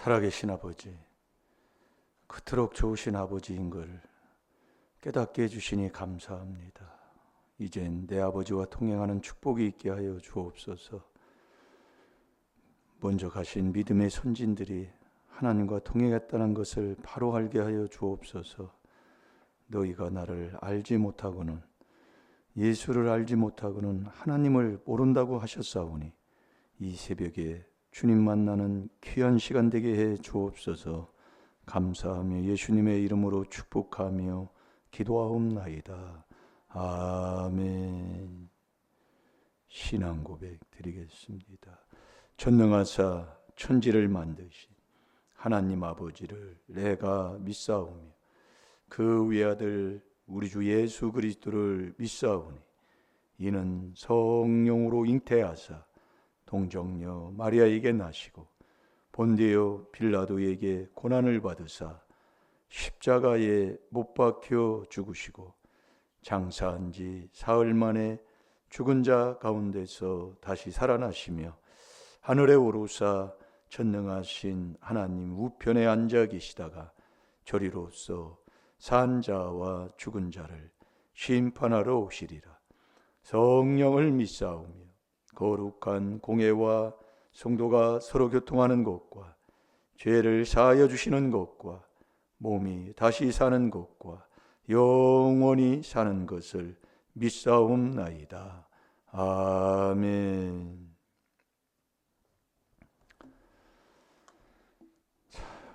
살아계신 아버지, 그토록 좋으신 아버지인 걸 깨닫게 해주시니 감사합니다. 이젠 내 아버지와 통행하는 축복이 있게 하여 주옵소서. 먼저 가신 믿음의 선진들이 하나님과 통행했다는 것을 바로 알게 하여 주옵소서. 너희가 나를 알지 못하고는, 예수를 알지 못하고는 하나님을 모른다고 하셨사오니 이 새벽에 주님 만나는 귀한 시간 되게 해 주옵소서. 감사하며 예수님의 이름으로 축복하며 기도하옵나이다. 아멘. 신앙 고백 드리겠습니다. 전능하사 천지를 만드신 하나님 아버지를 내가 믿사오며 그 외아들 우리 주 예수 그리스도를 믿사오니 이는 성령으로 잉태하사 동정녀 마리아에게 나시고 본디오 빌라도에게 고난을 받으사 십자가에 못 박혀 죽으시고 장사한 지 사흘 만에 죽은 자 가운데서 다시 살아나시며 하늘에 오르사 전능하신 하나님 우편에 앉아 계시다가 저리로서 산 자와 죽은 자를 심판하러 오시리라. 성령을 믿사오며 거룩한 공회와 성도가 서로 교통하는 것과 죄를 사하여 주시는 것과 몸이 다시 사는 것과 영원히 사는 것을 믿사옵나이다. 아멘.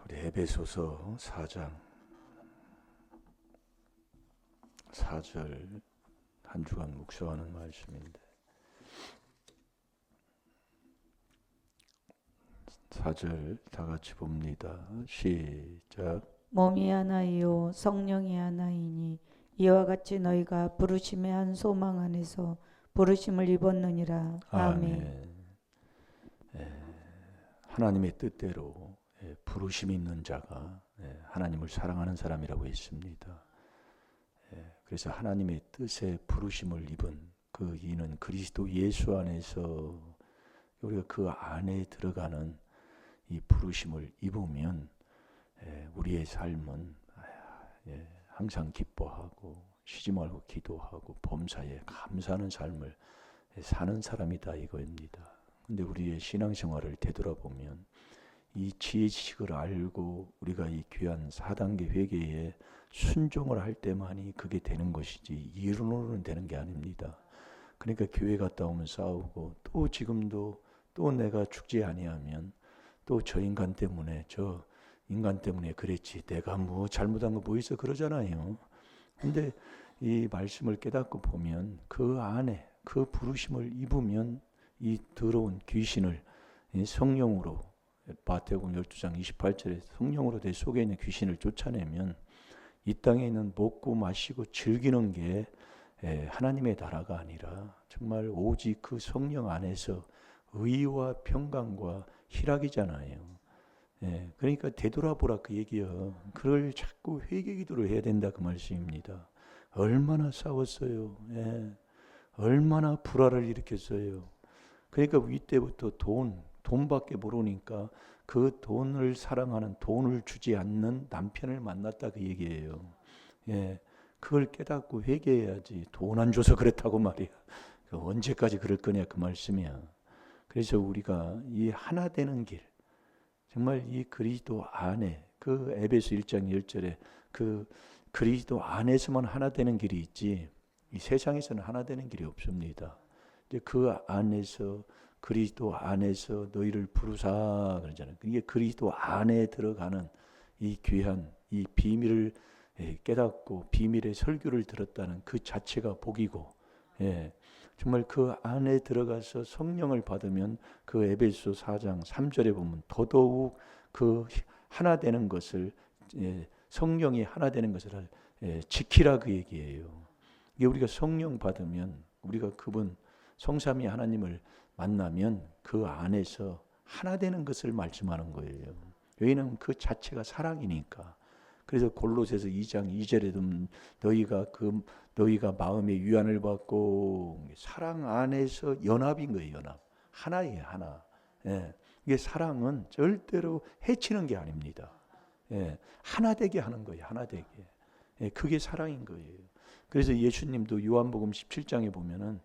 우리 에베소서 4장 4절 한 주간 묵상하는 말씀인데 4절 다 같이 봅니다. 시작. 몸이 하나이요 성령이 하나이니 이와 같이 너희가 부르심의 한 소망 안에서 부르심을 입었느니라. 아멘. 하나님의 뜻대로 부르심 있는 자가 하나님을 사랑하는 사람이라고 했습니다. 그래서 하나님의 뜻에 부르심을 입은 그 이는 그리스도 예수 안에서 우리가 그 안에 들어가는 이 부르심을 입으면 우리의 삶은 항상 기뻐하고 쉬지 말고 기도하고 범사에 감사하는 삶을 사는 사람이다 이거입니다. 근데 우리의 신앙생활을 되돌아보면 이 지혜 지식을 알고 우리가 이 귀한 4단계 회개에 순종을 할 때만이 그게 되는 것이지 이론으로는 되는 게 아닙니다. 그러니까 교회 갔다 오면 싸우고 또 지금도 또 내가 죽지 아니하면 또 저 인간 때문에 그랬지 내가 뭐 잘못한 거 뭐 있어 그러잖아요. 근데 이 말씀을 깨닫고 보면 그 안에 그 부르심을 입으면 이 더러운 귀신을 성령으로 마태복음 12장 28절에 성령으로 내 속에 있는 귀신을 쫓아내면 이 땅에 있는 먹고 마시고 즐기는 게 하나님의 나라가 아니라 정말 오직 그 성령 안에서 의와 평강과 희락이잖아요. 그러니까 되돌아보라 그 얘기요. 그걸 자꾸 회개기도를 해야 된다 그 말씀입니다. 얼마나 싸웠어요. 얼마나 불화를 일으켰어요. 그러니까 이때부터 돈밖에 모르니까 그 돈을 사랑하는 돈을 주지 않는 남편을 만났다 그 얘기예요. 그걸 깨닫고 회개해야지. 돈 안 줘서 그랬다고 말이야. 언제까지 그럴 거냐 그 말씀이야. 그래서 우리가 이 하나 되는 길, 정말 이 그리스도 안에 그 에베소 1장 10절에 그 그리스도 안에서만 하나 되는 길이 있지 이 세상에서는 하나 되는 길이 없습니다. 이제 그 안에서 그리스도 안에서 너희를 부르사 그러잖아요. 이게 그리스도 안에 들어가는 이 귀한 이 비밀을 깨닫고 비밀의 설교를 들었다는 그 자체가 복이고, 정말 그 안에 들어가서 성령을 받으면 그 에베소 4장 3절에 보면 더더욱 그 하나 되는 것을 성령이 하나 되는 것을 지키라 그 얘기예요. 이게 우리가 성령 받으면 우리가 그분 성삼위 하나님을 만나면 그 안에서 하나 되는 것을 말씀하는 거예요. 왜냐하면 그 자체가 사랑이니까. 그래서 골로새서 2장 2절에도 너희가 마음의 위안을 받고 사랑 안에서 연합인 거예요. 연합. 하나예요. 하나. 이게 사랑은 절대로 해치는 게 아닙니다. 예, 하나 되게 하는 거예요. 하나 되게. 예, 그게 사랑인 거예요. 그래서 예수님도 요한복음 17장에 보면은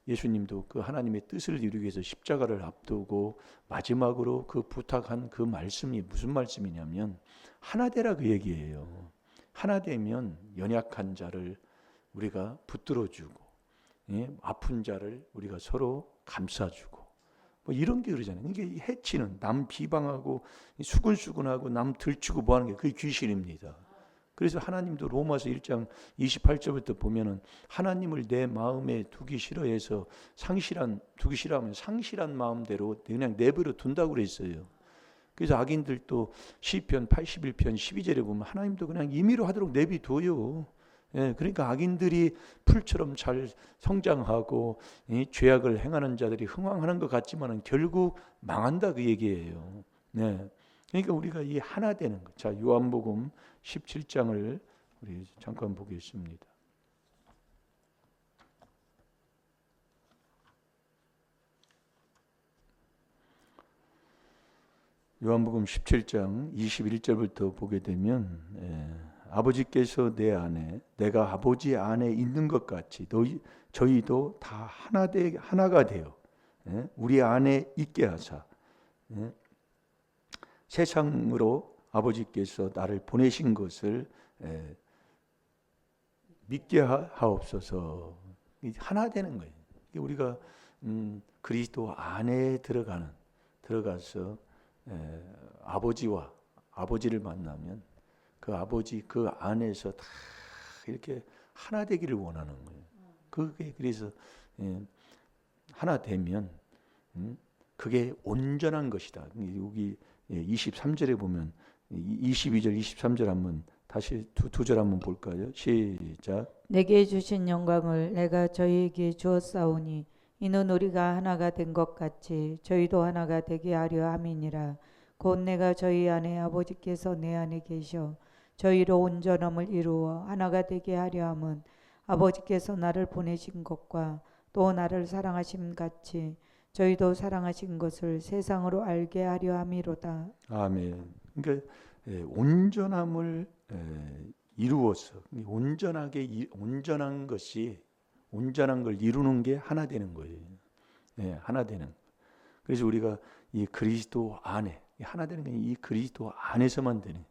예수님도 그 하나님의 뜻을 이루기 위해서 십자가를 앞두고 마지막으로 그 부탁한 그 말씀이 무슨 말씀이냐면 하나 되라 그 얘기예요. 하나 되면 연약한 자를 우리가 붙들어주고 아픈 자를 우리가 서로 감싸주고 뭐 이런 게 그러잖아요. 이게 해치는 남 비방하고 수근수근하고 남 들추고 뭐하는 게 그게 귀신입니다. 그래서 하나님도 로마서 1장 28절부터 보면은 하나님을 내 마음에 두기 싫어해서 두기 싫어하면 상실한 마음대로 그냥 내버려 둔다고 그랬어요. 그래서 악인들도 시편 81편 12절에 보면 하나님도 그냥 임의로 하도록 내비둬요. 예, 그러니까 악인들이 풀처럼 잘 성장하고 죄악을 행하는 자들이 흥왕하는 것 같지만은 결국 망한다 그 얘기예요. 네. 그러니까 우리가 이 하나 되는 것. 자, 요한복음 17장을 우리 잠깐 보겠습니다. 요한복음 17장 21절부터 보게 되면 아버지께서 내 안에 내가 아버지 안에 있는 것 같이 저희도 다 하나가 되어 우리 안에 있게 하사 세상으로 아버지께서 나를 보내신 것을 믿게 하옵소서. 하나 되는 거예요. 우리가 그리스도 안에 들어가서 아버지와 아버지를 만나면 그 아버지 그 안에서 다 이렇게 하나 되기를 원하는 거예요. 그게 그래서 하나 되면 그게 온전한 것이다. 여기 23절에 보면 22절 23절 한번 다시 두 절 한번 볼까요? 시작. 내게 주신 영광을 내가 저희에게 주었사오니 이는 우리가 하나가 된 것 같이 저희도 하나가 되게 하려 함이니라. 곧 내가 저희 안에 아버지께서 내 안에 계셔 저희로 온전함을 이루어 하나가 되게 하려 함은 아버지께서 나를 보내신 것과 또 나를 사랑하심 같이 저희도 사랑하신 것을 세상으로 알게 하려 함이로다. 아멘. 그러니까 온전함을 이루어서 온전한 걸 이루는 게 하나 되는 거예요. 하나 되는. 그래서 우리가 이 그리스도 안에 하나 되는 게 이 그리스도 안에서만 되는.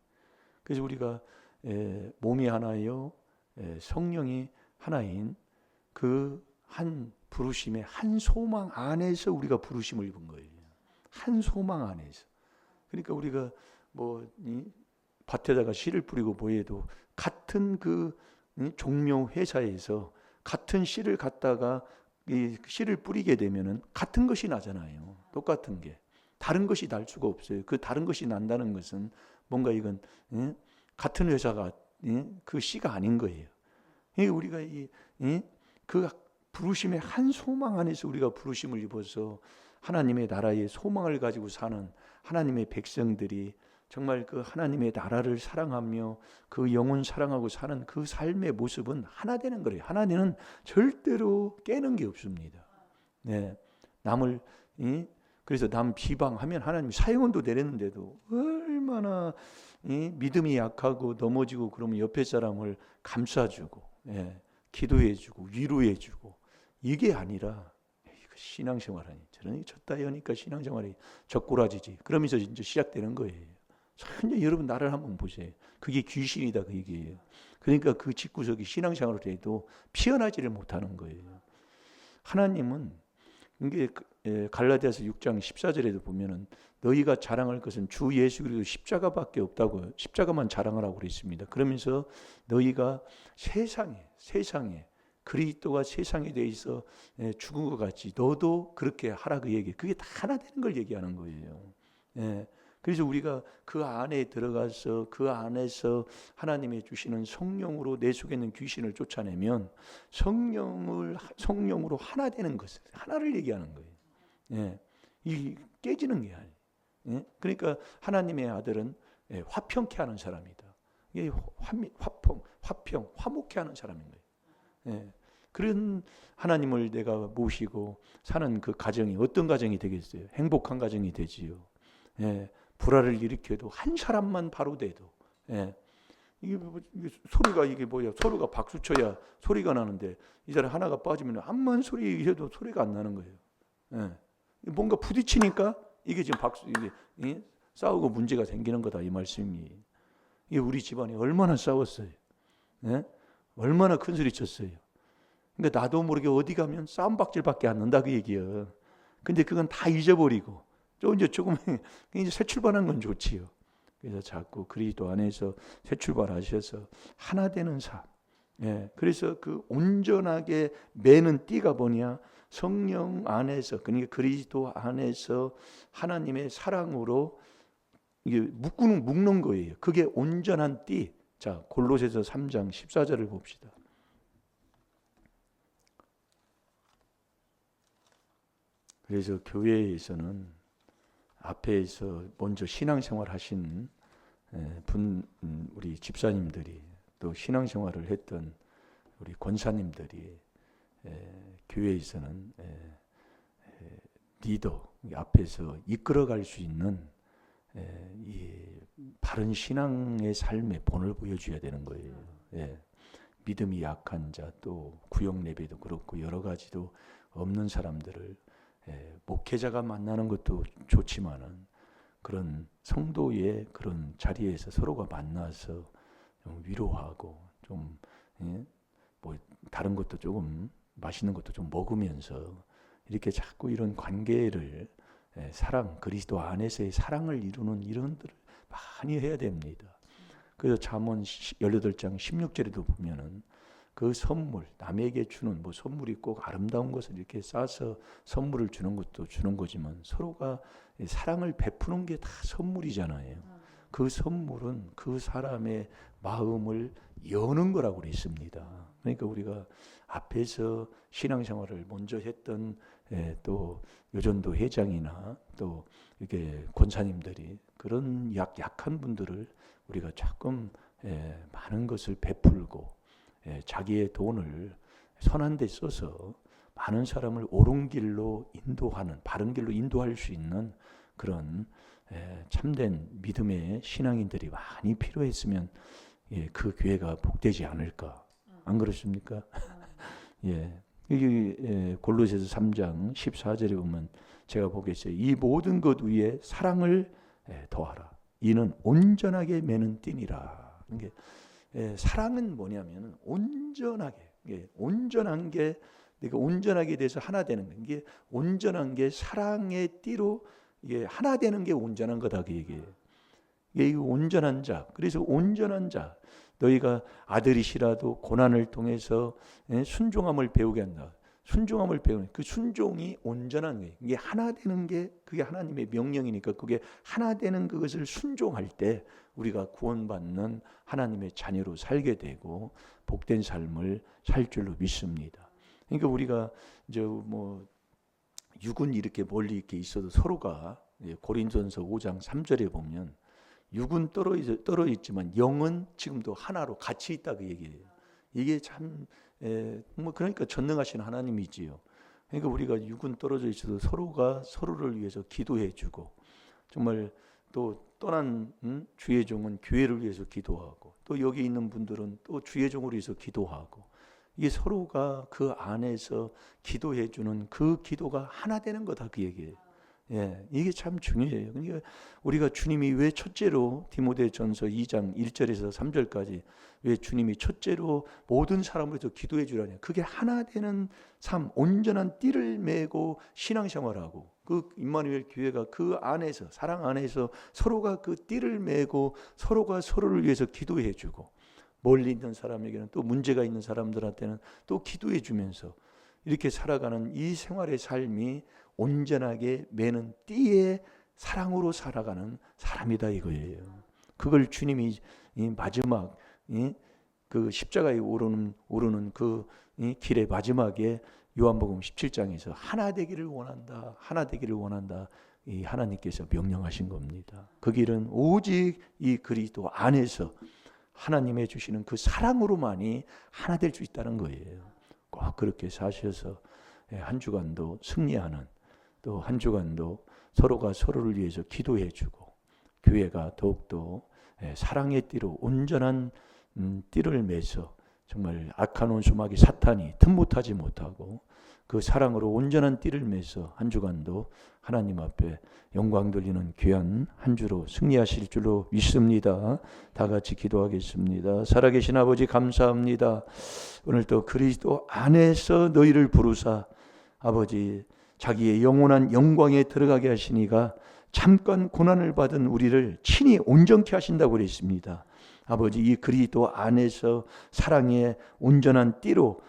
그래서 우리가 몸이 하나요, 성령이 하나인 그 한 부르심의 한 소망 안에서 우리가 부르심을 입은 거예요. 한 소망 안에서. 그러니까 우리가 뭐 밭에다가 씨를 뿌리고 뭐해도 같은 그 종묘 회사에서 같은 씨를 갖다가 이 씨를 뿌리게 되면은 같은 것이 나잖아요. 똑같은 게. 다른 것이 날 수가 없어요. 그 다른 것이 난다는 것은 뭔가 이건 같은 회사가 그 씨가 아닌 거예요. 우리가 그 부르심의 한 소망 안에서 우리가 부르심을 입어서 하나님의 나라의 소망을 가지고 사는 하나님의 백성들이 정말 그 하나님의 나라를 사랑하며 그 영혼 사랑하고 사는 그 삶의 모습은 하나 되는 거예요. 하나님은 절대로 깨는 게 없습니다. 네, 남을 그래서 남 비방하면 하나님 사형원도 내렸는데도 얼마나 믿음이 약하고 넘어지고 그러면 옆에 사람을 감싸주고 기도해주고 위로해주고 이게 아니라 신앙생활하니 저러니 졌다 여니까 신앙생활이 젖꼬라지지 그러면서 이제 시작되는 거예요. 전혀 여러분 나를 한번 보세요. 그게 귀신이다 그 얘기예요. 그러니까 그 집구석이 신앙생활을 해도 피어나지를 못하는 거예요. 하나님은 이게 갈라디아서 6장 14절에도 보면은 너희가 자랑할 것은 주 예수 그리스도 십자가밖에 없다고 십자가만 자랑하라고 그랬습니다. 그러면서 너희가 세상에 그리스도가 세상에 대해서 죽은 것 같이 너도 그렇게 하라 그 얘기. 그게 다 하나 되는 걸 얘기하는 거예요. 그래서 우리가 그 안에 들어가서 그 안에서 하나님의 주시는 성령으로 내 속에 있는 귀신을 쫓아내면 성령으로 하나 되는 것을 하나를 얘기하는 거예요. 이 깨지는 게 아니에요. 그러니까 하나님의 아들은 화평케 하는 사람이다. 이게 화목케 하는 사람인 거예요. 그런 하나님을 내가 모시고 사는 그 가정이 어떤 가정이 되겠어요? 행복한 가정이 되지요. 예, 불화를 일으켜도 한 사람만 바로 돼도, 예, 이게 소리가 이게 뭐야? 서로가 박수 쳐야 소리가 나는데 이 사람 하나가 빠지면 암만 소리 해도 소리가 안 나는 거예요. 예, 뭔가 부딪히니까 이게 지금 박수 이게 싸우고 문제가 생기는 거다 이 말씀이. 이게 우리 집안이 얼마나 싸웠어요. 예? 얼마나 큰 소리 쳤어요. 그러니까 나도 모르게 어디 가면 싸움박질밖에 안 난다 그 얘기야. 근데 그건 다 잊어버리고 이제 조금 이제 새 출발한 건 좋지요. 그래서 자꾸 그리스도 안에서 새 출발하셔서 하나 되는 삶. 예, 그래서 그 온전하게 매는 띠가 뭐냐? 성령 안에서, 그러니까 그리스도 안에서 하나님의 사랑으로 이게 묶는 거예요. 그게 온전한 띠. 자, 골로새서 3장 14절을 봅시다. 그래서 교회에서는 앞에서 먼저 신앙생활 하신 우리 집사님들이 또 신앙생활을 했던 우리 권사님들이 교회에서는 리더 앞에서 이끌어갈 수 있는 이 바른 신앙의 삶의 본을 보여줘야 되는 거예요. 믿음이 약한 자, 또 구역 예배도 그렇고 여러 가지도 없는 사람들을 목회자가 만나는 것도 좋지만은 그런 성도의 그런 자리에서 서로가 만나서 좀 위로하고 좀 뭐 다른 것도 조금 맛있는 것도 좀 먹으면서 이렇게 자꾸 이런 관계를 사랑, 그리스도 안에서의 사랑을 이루는 이런들을 많이 해야 됩니다. 그래서 잠언 18장 16절에도 보면은 그 선물, 남에게 주는 뭐 선물이 꼭 아름다운 것을 이렇게 싸서 선물을 주는 것도 주는 거지만 서로가 사랑을 베푸는 게 다 선물이잖아요. 그 선물은 그 사람의 마음을 여는 거라고 그랬습니다. 그러니까 우리가 앞에서 신앙생활을 먼저 했던 또 요전도 회장이나 또 이렇게 권사님들이 그런 약한 분들을 우리가 조금 많은 것을 베풀고 자기의 돈을 선한 데 써서 많은 사람을 옳은 길로 인도하는, 바른 길로 인도할 수 있는 그런 참된 믿음의 신앙인들이 많이 필요했으면 그 교회가 복되지 않을까. 안 그렇습니까? 여기 골로새서 3장 14절에 보면 제가 보겠어요. 이 모든 것 위에 사랑을 더하라. 이는 온전하게 매는 띠니라. 이게 사랑은 뭐냐면 온전하게, 온전한 게 내가 온전하게 돼서 하나 되는 거. 이게 온전한 게 사랑의 띠로 이게 하나 되는 게 온전한 거다 그 얘기예요. 이게 온전한 자. 그래서 온전한 자. 너희가 아들이시라도 고난을 통해서 순종함을 배우게 한다. 순종함을 배우는 그 순종이 온전한 거예요. 이게 하나 되는 게 그게 하나님의 명령이니까 그게 하나 되는 그것을 순종할 때 우리가 구원받는 하나님의 자녀로 살게 되고 복된 삶을 살 줄로 믿습니다. 그러니까 우리가 이제 뭐 육은 이렇게 멀리 이렇게 있어도 서로가 고린도전서 5장 3절에 보면 육은 떨어져 있지만 영은 지금도 하나로 같이 있다 그 얘기예요. 이게 참 뭐 그러니까 전능하신 하나님이지요. 그러니까 우리가 육은 떨어져 있어도 서로가 서로를 위해서 기도해주고 정말 또 떠난 주의 종은 교회를 위해서 기도하고 또 여기 있는 분들은 또 주의 종을 위해서 기도하고 이게 서로가 그 안에서 기도해주는 그 기도가 하나 되는 거다 그 얘기예요. 이게 참 중요해요. 그러니까 우리가 주님이 왜 첫째로 디모데전서 2장 1절에서 3절까지 왜 주님이 첫째로 모든 사람을 위해서 기도해 주라냐. 그게 하나 되는 삶, 온전한 띠를 메고 신앙생활하고 그 임마누엘 교회가 그 안에서 사랑 안에서 서로가 그 띠를 메고 서로가 서로를 위해서 기도해 주고 멀리 있는 사람에게는 또 문제가 있는 사람들한테는 또 기도해 주면서 이렇게 살아가는 이 생활의 삶이 온전하게 매는 띠의 사랑으로 살아가는 사람이다 이거예요. 그걸 주님이 이 마지막 그 십자가에 오르는 그 길의 마지막에 요한복음 17장에서 하나 되기를 원한다. 하나 되기를 원한다. 이 하나님께서 명령하신 겁니다. 그 길은 오직 이 그리스도 안에서 하나님의 주시는 그 사랑으로만이 하나 될 수 있다는 거예요. 꼭 그렇게 사셔서 한 주간도 승리하는, 또 한 주간도 서로가 서로를 위해서 기도해주고 교회가 더욱더 사랑의 띠로 온전한 띠를 매서 정말 악한 원수마귀 사탄이 틈못하지 못하고 그 사랑으로 온전한 띠를 매서 한 주간도 하나님 앞에 영광 돌리는 귀한 한 주로 승리하실 줄로 믿습니다. 다 같이 기도하겠습니다. 살아계신 아버지 감사합니다. 오늘도 그리스도 안에서 너희를 부르사 아버지 자기의 영원한 영광에 들어가게 하시니가 잠깐 고난을 받은 우리를 친히 온전케 하신다고 그랬습니다. 아버지 이 그리스도 안에서 사랑의 온전한 띠로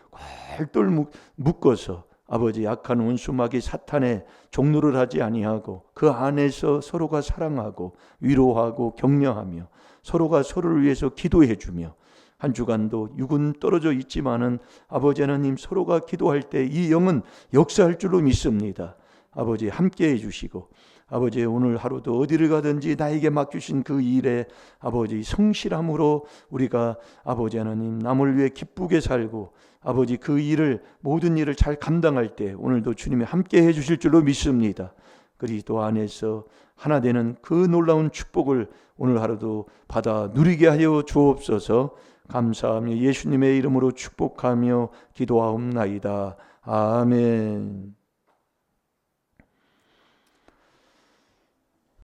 꼴똘 묶어서 아버지 악한 원수마귀 사탄의 종노를 하지 아니하고 그 안에서 서로가 사랑하고 위로하고 격려하며 서로가 서로를 위해서 기도해주며 한 주간도 육은 떨어져 있지만은 아버지 하나님 서로가 기도할 때 이 영은 역사할 줄로 믿습니다. 아버지 함께해 주시고 아버지 오늘 하루도 어디를 가든지 나에게 맡기신 그 일에 아버지 성실함으로 우리가 아버지 하나님 남을 위해 기쁘게 살고 아버지 그 일을 모든 일을 잘 감당할 때 오늘도 주님이 함께 해주실 줄로 믿습니다. 그리스도 안에서 하나 되는 그 놀라운 축복을 오늘 하루도 받아 누리게 하여 주옵소서. 감사하며 예수님의 이름으로 축복하며 기도하옵나이다. 아멘.